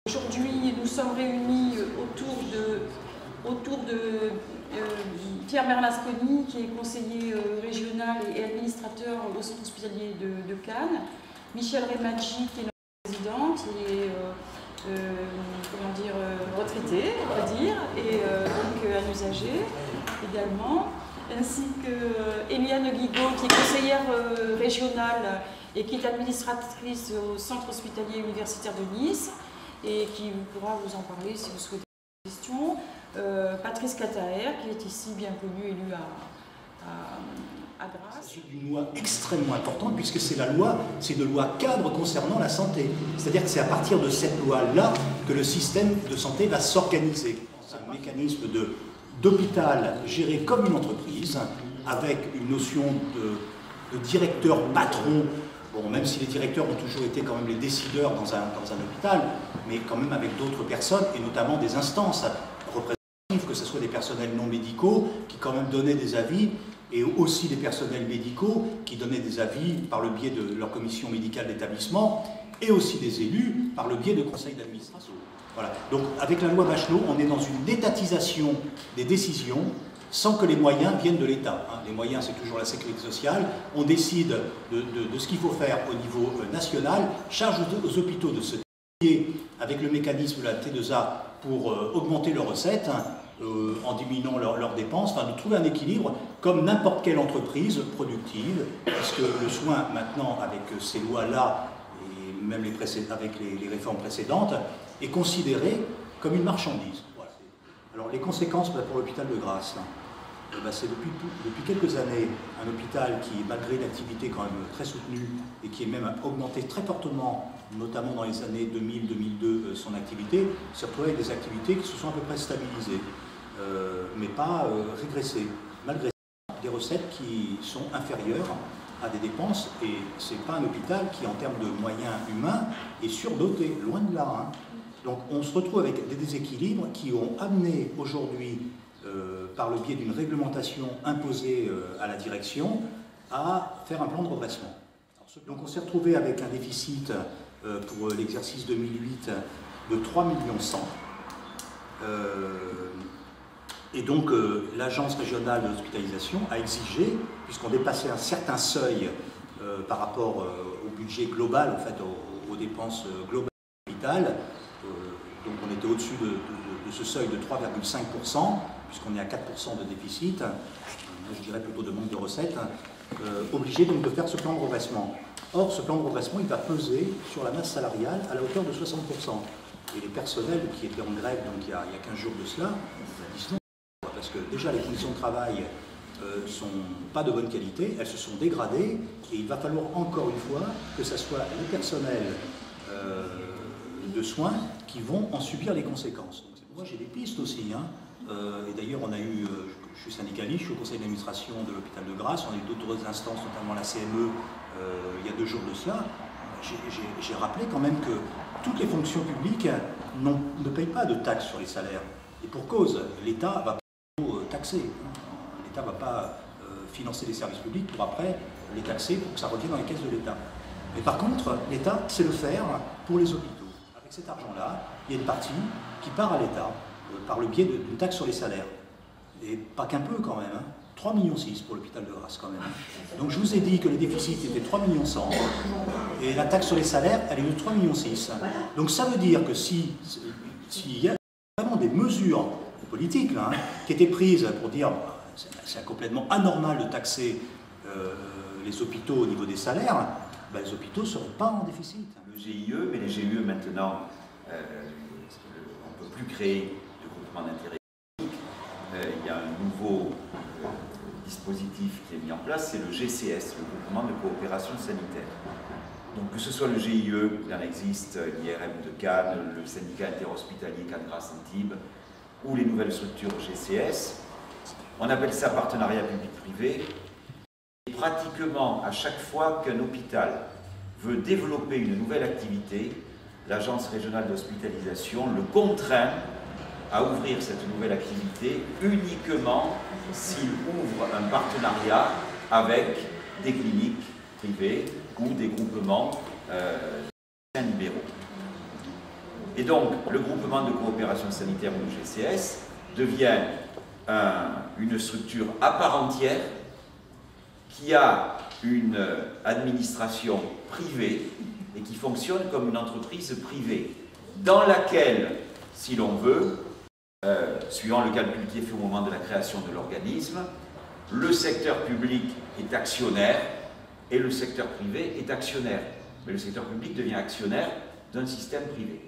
Aujourd'hui, nous sommes réunis autour de Pierre Merlasconi, qui est conseiller régional et administrateur au centre hospitalier de Cannes, Michel Remadji, qui est notre présidente, qui est retraité, on va dire, et donc un usager également, ainsi que Eliane Guigaud, qui est conseillère régionale et qui est administratrice au centre hospitalier universitaire de Nice, et qui pourra vous en parler si vous souhaitez des questions. Patrice Cataer, qui est ici bien connu, élu à Grasse. C'est une loi extrêmement importante puisque c'est une loi cadre concernant la santé. C'est-à-dire que c'est à partir de cette loi-là que le système de santé va s'organiser. C'est un mécanisme d'hôpital géré comme une entreprise, avec une notion de directeur patron. Bon, même si les directeurs ont toujours été quand même les décideurs dans un hôpital, mais quand même avec d'autres personnes, et notamment des instances représentatives, que ce soit des personnels non médicaux qui quand même donnaient des avis, et aussi des personnels médicaux qui donnaient des avis par le biais de leur commission médicale d'établissement, et aussi des élus par le biais de conseils d'administration. Voilà. Donc avec la loi Bachelot, on est dans une étatisation des décisions, sans que les moyens viennent de l'État. Les moyens, c'est toujours la sécurité sociale. On décide de ce qu'il faut faire au niveau national, charge aux hôpitaux de se lier avec le mécanisme de la T2A pour augmenter leurs recettes, en diminuant leurs dépenses, enfin de trouver un équilibre, comme n'importe quelle entreprise productive, parce que le soin, maintenant, avec ces lois-là, et même avec les réformes précédentes, est considéré comme une marchandise. Alors les conséquences pour l'hôpital de Grasse, c'est depuis quelques années un hôpital qui, malgré une activité quand même très soutenue et qui est même augmenté très fortement, notamment dans les années 2000-2002, son activité, s'est retrouvé avec des activités qui se sont à peu près stabilisées, mais pas régressées, malgré des recettes qui sont inférieures à des dépenses, et ce n'est pas un hôpital qui, en termes de moyens humains, est surdoté, loin de là. Donc on se retrouve avec des déséquilibres qui ont amené aujourd'hui, par le biais d'une réglementation imposée à la direction, à faire un plan de redressement. Donc on s'est retrouvé avec un déficit pour l'exercice 2008 de 3,1 millions. Et donc l'agence régionale de l'hospitalisation a exigé, puisqu'on dépassait un certain seuil par rapport au budget global, en fait aux dépenses globales de l'hôpital, donc on était au-dessus de ce seuil de 3,5%, puisqu'on est à 4% de déficit, je dirais plutôt de manque de recettes, obligé donc de faire ce plan de redressement. Or, ce plan de redressement, il va peser sur la masse salariale à la hauteur de 60%. Et les personnels qui étaient en grève, donc il y a 15 jours de cela, disent non, parce que déjà les conditions de travail ne sont pas de bonne qualité, elles se sont dégradées, et il va falloir encore une fois que ce soit les personnels de soins qui vont en subir les conséquences. Donc, moi j'ai des pistes aussi, et d'ailleurs on a eu, je suis syndicaliste, je suis au conseil d'administration de l'hôpital de Grasse, on a eu d'autres instances, notamment la CME, il y a 2 jours de cela. J'ai rappelé quand même que toutes les fonctions publiques ne payent pas de taxes sur les salaires. Et pour cause, l'État va pas taxer. L'État ne va pas financer les services publics pour après les taxer pour que ça revienne dans les caisses de l'État. Mais par contre, l'État sait le faire pour les hôpitaux. Avec cet argent-là, il y a une partie qui part à l'État par le biais d'une taxe sur les salaires. Et pas qu'un peu quand même, 3,6 millions pour l'hôpital de Grasse quand même. Donc je vous ai dit que le déficit était 3,1 millions et la taxe sur les salaires, elle est de 3,6 millions. Donc ça veut dire que s'il y a vraiment des mesures politiques là, qui étaient prises pour dire c'est complètement anormal de taxer les hôpitaux au niveau des salaires, les hôpitaux ne seront pas en déficit. Le GIE, mais les GIE maintenant, on ne peut plus créer de groupement d'intérêt. Il y a un nouveau dispositif qui est mis en place, c'est le GCS, le groupement de coopération sanitaire. Donc que ce soit le GIE, il en existe, l'IRM de Cannes, le syndicat interhospitalier Cannes-Grasse-Antibes, ou les nouvelles structures GCS, on appelle ça partenariat public-privé. Et pratiquement à chaque fois qu'un hôpital veut développer une nouvelle activité, l'agence régionale d'hospitalisation le contraint à ouvrir cette nouvelle activité uniquement s'il ouvre un partenariat avec des cliniques privées ou des groupements libéraux. Et donc, le groupement de coopération sanitaire ou GCS devient une structure à part entière qui a une administration privée et qui fonctionne comme une entreprise privée dans laquelle, si l'on veut, suivant le calcul qui est fait au moment de la création de l'organisme, le secteur public est actionnaire et le secteur privé est actionnaire. Mais le secteur public devient actionnaire d'un système privé.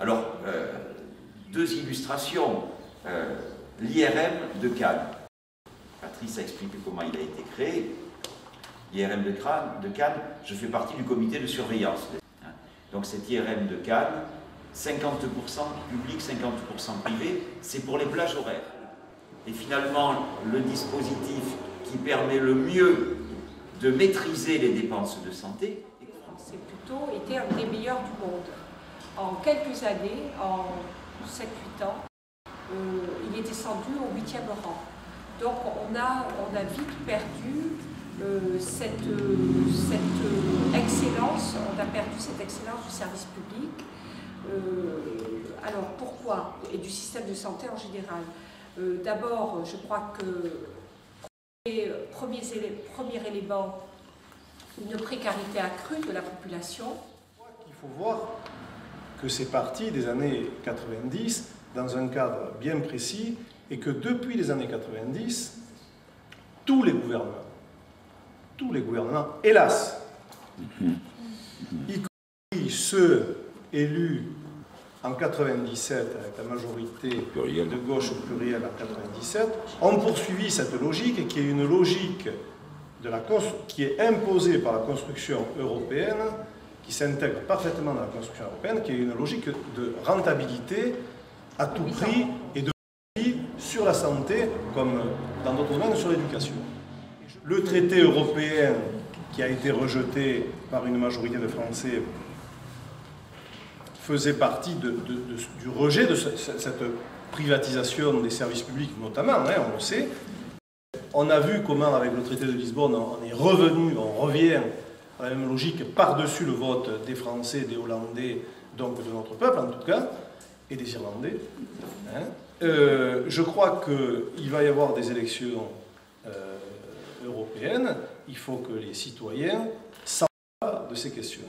Alors, deux illustrations. L'IRM de Cannes. Patrice a expliqué comment il a été créé. L'IRM de Cannes, je fais partie du comité de surveillance. Donc cet IRM de Cannes, 50% public, 50% privé, c'est pour les plages horaires. Et finalement, le dispositif qui permet le mieux de maîtriser les dépenses de santé. C'est plutôt été un des meilleurs du monde. En quelques années, en 7-8 ans, il est descendu au 8e rang. Donc on a vite perdu cette excellence, on a perdu cette excellence du service public. Alors pourquoi? Et du système de santé en général. D'abord, je crois que premier élément, une précarité accrue de la population. Il faut voir que c'est parti des années 90 dans un cadre bien précis et que depuis les années 90, tous les gouvernements, hélas, y compris ceux élus en 97 avec la majorité de gauche plurielle en 97, ont poursuivi cette logique qui est une logique qui est imposée par la construction européenne, qui s'intègre parfaitement dans la construction européenne, qui est une logique de rentabilité à tout prix et de prix sur la santé, comme dans d'autres domaines, sur l'éducation. Le traité européen qui a été rejeté par une majorité de Français faisait partie du rejet de cette privatisation des services publics, notamment, on le sait. On a vu comment, avec le traité de Lisbonne, on revient à la même logique par-dessus le vote des Français, des Hollandais, donc de notre peuple en tout cas, et des Irlandais. Je crois qu'il va y avoir des élections européennes. Il faut que les citoyens s'emparent de ces questions.